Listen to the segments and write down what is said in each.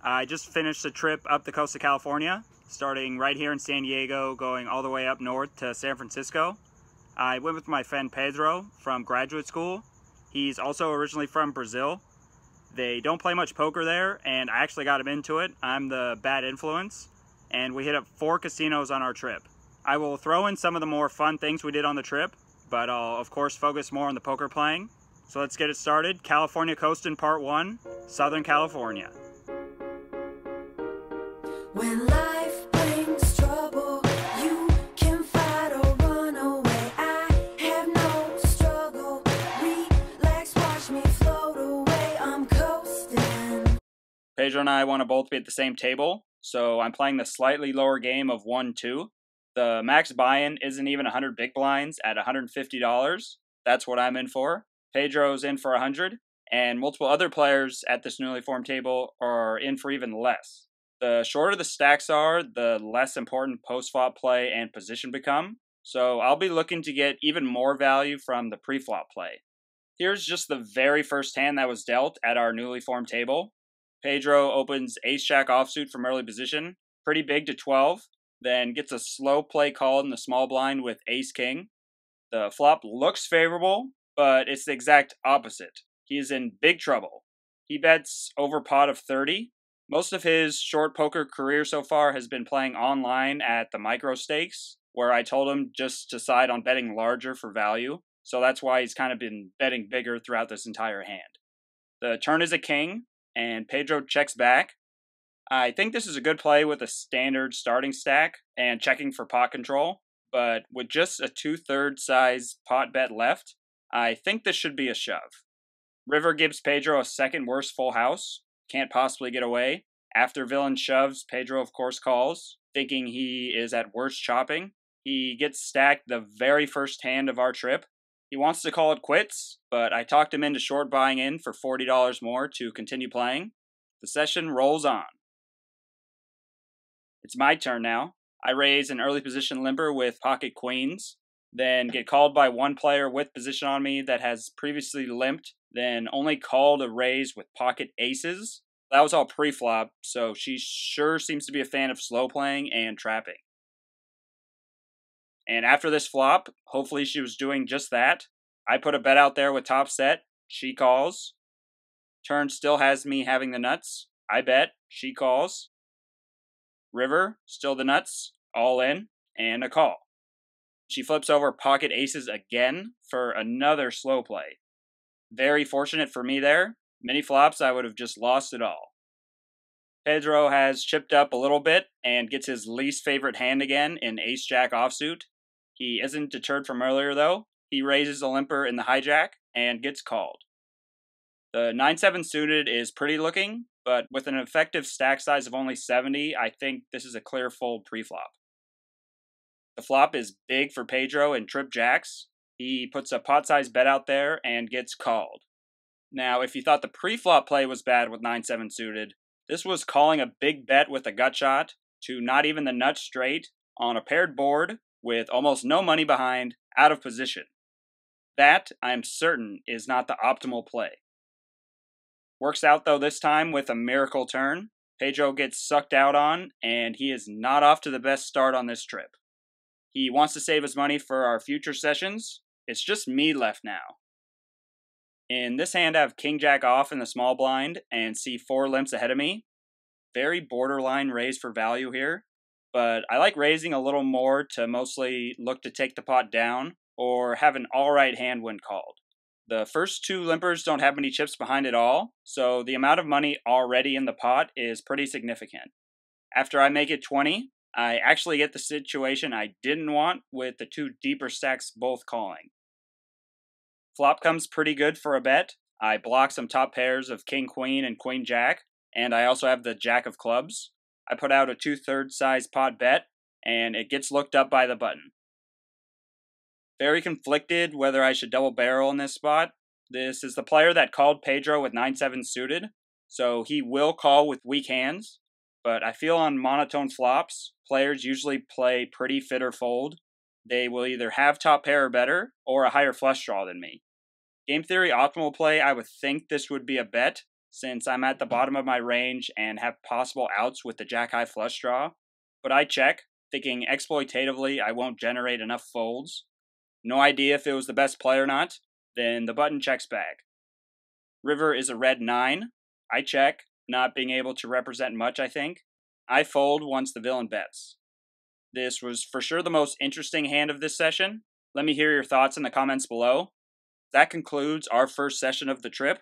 I just finished a trip up the coast of California, starting right here in San Diego, going all the way up north to San Francisco. I went with my friend Pedro from graduate school. He's also originally from Brazil. They don't play much poker there, and I actually got him into it. I'm the bad influence, and we hit up 4 casinos on our trip. I will throw in some of the more fun things we did on the trip, but I'll of course focus more on the poker playing. So let's get it started. California Coastin Part 1, Southern California. When life brings trouble, you can fight or run away. I have no struggle. Relax, watch me float away. I'm coasting. Pedro and I want to both be at the same table, so I'm playing the slightly lower game of 1-2. The max buy-in isn't even 100 big blinds at $150. That's what I'm in for. Pedro's in for 100, and multiple other players at this newly formed table are in for even less. The shorter the stacks are, the less important post-flop play and position become, so I'll be looking to get even more value from the pre-flop play. Here's just the very first hand that was dealt at our newly formed table. Pedro opens ace-jack offsuit from early position, pretty big to 12, then gets a slow play called in the small blind with ace-king. The flop looks favorable, but it's the exact opposite. He is in big trouble. He bets over pot of 30. Most of his short poker career so far has been playing online at the micro stakes, where I told him just to decide on betting larger for value, so that's why he's kind of been betting bigger throughout this entire hand. The turn is a king, and Pedro checks back. I think this is a good play with a standard starting stack and checking for pot control, but with just a 2/3 size pot bet left, I think this should be a shove. River gives Pedro a second worst full house. Can't possibly get away. After villain shoves, Pedro of course calls, thinking he is at worst chopping. He gets stacked the very first hand of our trip. He wants to call it quits, but I talked him into short buying in for $40 more to continue playing. The session rolls on. It's my turn now. I raise an early position limper with pocket queens, then get called by one player with position on me that has previously limped, then only called a raise with pocket aces. That was all pre-flop, so she sure seems to be a fan of slow playing and trapping. And after this flop, hopefully she was doing just that. I put a bet out there with top set. She calls. Turn still has me having the nuts. I bet. She calls. River, still the nuts. All in. And a call. She flips over pocket aces again for another slow play. Very fortunate for me there. Many flops, I would have just lost it all. Pedro has chipped up a little bit and gets his least favorite hand again in ace-jack offsuit. He isn't deterred from earlier though. He raises a limper in the hijack and gets called. The 9-7 suited is pretty looking, but with an effective stack size of only 70, I think this is a clear fold pre-flop. The flop is big for Pedro in trip jacks. He puts a pot-sized bet out there and gets called. Now, if you thought the pre-flop play was bad with 9-7 suited, this was calling a big bet with a gut shot to not even the nut straight on a paired board with almost no money behind, out of position. That, I'm certain, is not the optimal play. Works out though this time with a miracle turn. Pedro gets sucked out on, and he is not off to the best start on this trip. He wants to save his money for our future sessions. It's just me left now. In this hand, I have king-jack off in the small blind and see 4 limps ahead of me. Very borderline raise for value here, but I like raising a little more to mostly look to take the pot down or have an alright hand when called. The first 2 limpers don't have many chips behind at all, so the amount of money already in the pot is pretty significant. After I make it 20, I actually get the situation I didn't want with the 2 deeper stacks both calling. Flop comes pretty good for a bet. I block some top pairs of king-queen and queen-jack, and I also have the jack of clubs. I put out a 2/3 size pot bet, and it gets looked up by the button. Very conflicted whether I should double barrel in this spot. This is the player that called Pedro with 9-7 suited, so he will call with weak hands, but I feel on monotone flops, players usually play pretty fit or fold. They will either have top pair or better, or a higher flush draw than me. Game theory optimal play, I would think this would be a bet, since I'm at the bottom of my range and have possible outs with the jack-high flush draw, but I check, thinking exploitatively I won't generate enough folds. No idea if it was the best play or not, then the button checks back. River is a red 9. I check, not being able to represent much, I think. I fold once the villain bets. This was for sure the most interesting hand of this session. Let me hear your thoughts in the comments below. That concludes our first session of the trip.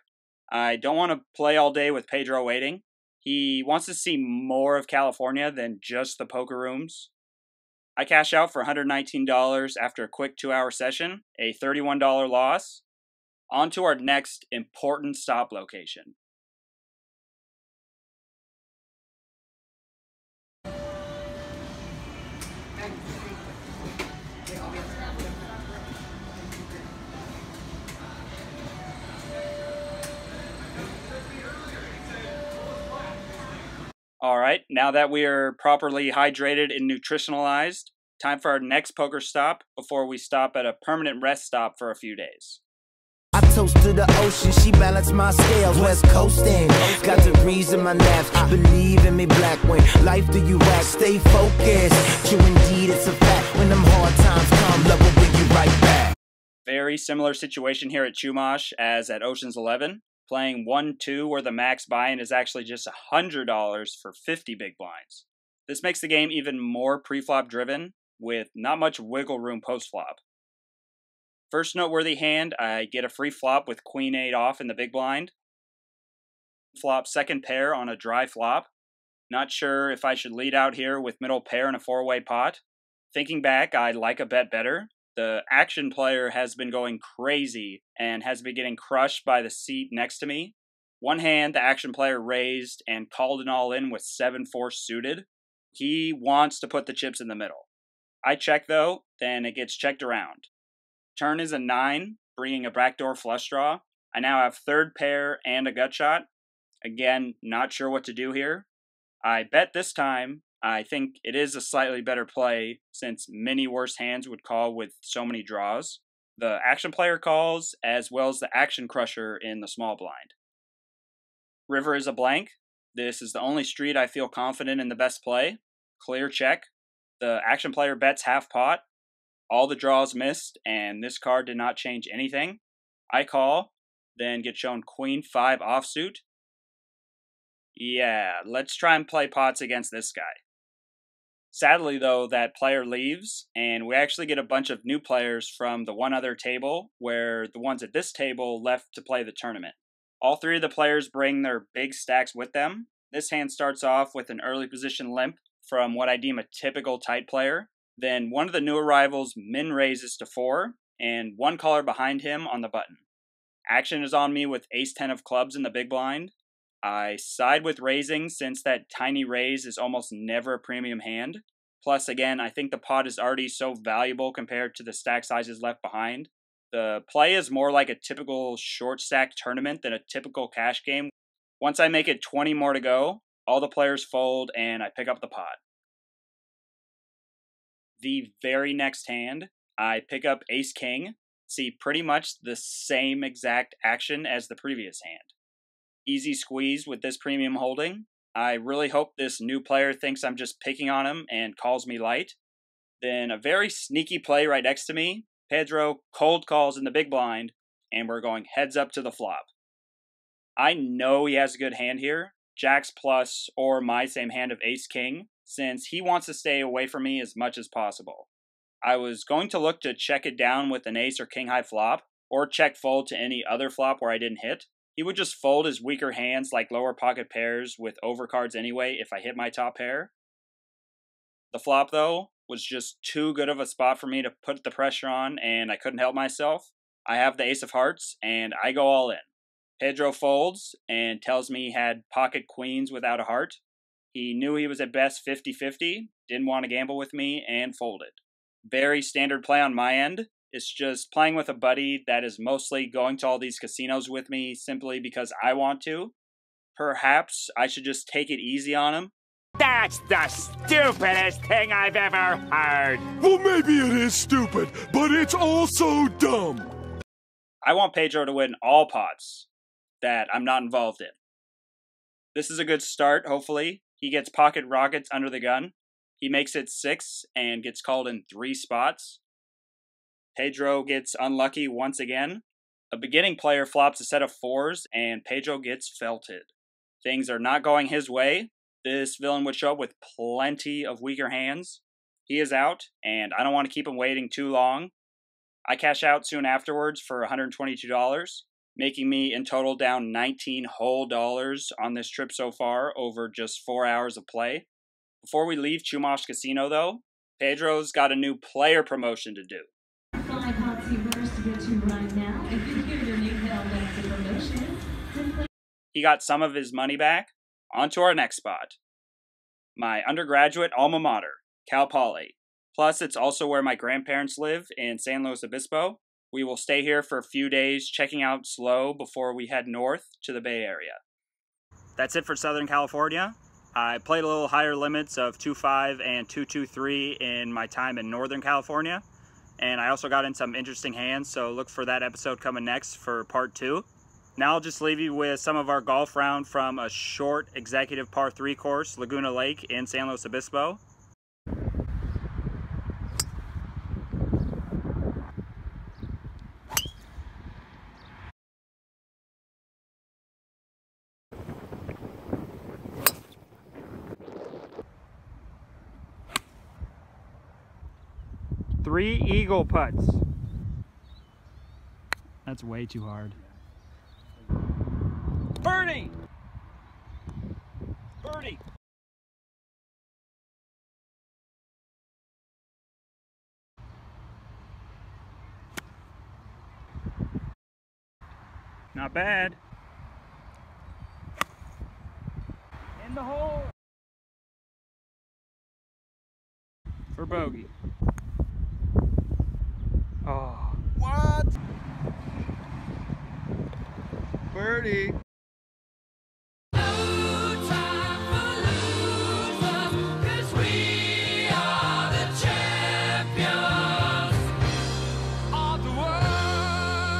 I don't want to play all day with Pedro waiting. He wants to see more of California than just the poker rooms. I cash out for $119 after a quick 2-hour session, a $31 loss. On to our next important stop location. Alright, now that we are properly hydrated and nutritionalized, time for our next poker stop before we stop at a permanent rest stop for a few days. I toast to the ocean, she balanced my scales. West Coastin, got degrees in my naps. Believe in me, black when life do you act. Stay focused, true indeed, it's a fact. When them hard times come, love will bring you right back. Very similar situation here at Chumash as at Ocean's 11. Playing 1-2 where the max buy-in is actually just $100 for 50 big blinds. This makes the game even more pre-flop driven, with not much wiggle room post-flop. First noteworthy hand, I get a free flop with Queen 8 off in the big blind. Flop second pair on a dry flop. Not sure if I should lead out here with middle pair in a 4-way pot. Thinking back, I like a bet better. The action player has been going crazy and has been getting crushed by the seat next to me. One hand, the action player raised and called an all-in with 7-4 suited. He wants to put the chips in the middle. I check though, then it gets checked around. Turn is a 9, bringing a backdoor flush draw. I now have third pair and a gut shot. Again, not sure what to do here. I bet this time. I think it is a slightly better play since many worse hands would call with so many draws. The action player calls as well as the action crusher in the small blind. River is a blank. This is the only street I feel confident in the best play. Clear check. The action player bets half pot. All the draws missed and this card did not change anything. I call, then get shown Queen 5 offsuit. Yeah, let's try and play pots against this guy. Sadly, though, that player leaves, and we actually get a bunch of new players from the one other table, where the ones at this table left to play the tournament. All three of the players bring their big stacks with them. This hand starts off with an early position limp from what I deem a typical tight player. Then one of the new arrivals min raises to 4, and one caller behind him on the button. Action is on me with ace-10 of clubs in the big blind. I side with raising since that tiny raise is almost never a premium hand. Plus, again, I think the pot is already so valuable compared to the stack sizes left behind. The play is more like a typical short stack tournament than a typical cash game. Once I make it 20 more to go, all the players fold and I pick up the pot. The very next hand, I pick up ace-king. See pretty much the same exact action as the previous hand. Easy squeeze with this premium holding. I really hope this new player thinks I'm just picking on him and calls me light. Then a very sneaky play right next to me. Pedro cold calls in the big blind, and we're going heads up to the flop. I know he has a good hand here, jacks plus or my same hand of ace-king, since he wants to stay away from me as much as possible. I was going to look to check it down with an ace or king-high flop, or check fold to any other flop where I didn't hit. He would just fold his weaker hands like lower pocket pairs with overcards anyway if I hit my top pair. The flop, though, was just too good of a spot for me to put the pressure on, and I couldn't help myself. I have the ace of hearts, and I go all in. Pedro folds and tells me he had pocket queens without a heart. He knew he was at best 50-50, didn't want to gamble with me, and folded. Very standard play on my end. It's just playing with a buddy that is mostly going to all these casinos with me simply because I want to. Perhaps I should just take it easy on him. That's the stupidest thing I've ever heard. Well, maybe it is stupid, but it's also dumb. I want Pedro to win all pots that I'm not involved in. This is a good start, hopefully. He gets pocket rockets under the gun. He makes it 6 and gets called in 3 spots. Pedro gets unlucky once again. A beginning player flops a set of 4s and Pedro gets felted. Things are not going his way. This villain would show up with plenty of weaker hands. He is out, and I don't want to keep him waiting too long. I cash out soon afterwards for $122, making me in total down $19 whole on this trip so far over just 4 hours of play. Before we leave Chumash Casino though, Pedro's got a new player promotion to do. 5 hot seaters to get you right now. If you hear your new Hell's promotion, simply He got some of his money back. On to our next spot. My undergraduate alma mater, Cal Poly. Plus, it's also where my grandparents live in San Luis Obispo. We will stay here for a few days, checking out slow before we head north to the Bay Area. That's it for Southern California. I played a little higher limits of 2.5 and 2.23 in my time in Northern California. And I also got in some interesting hands, so look for that episode coming next for part 2. Now I'll just leave you with some of our golf round from a short executive par 3 course, Laguna Lake in San Luis Obispo. Three eagle putts. That's way too hard. Birdie! Birdie! Not bad. In the hole. For bogey. Oh. What? Birdie.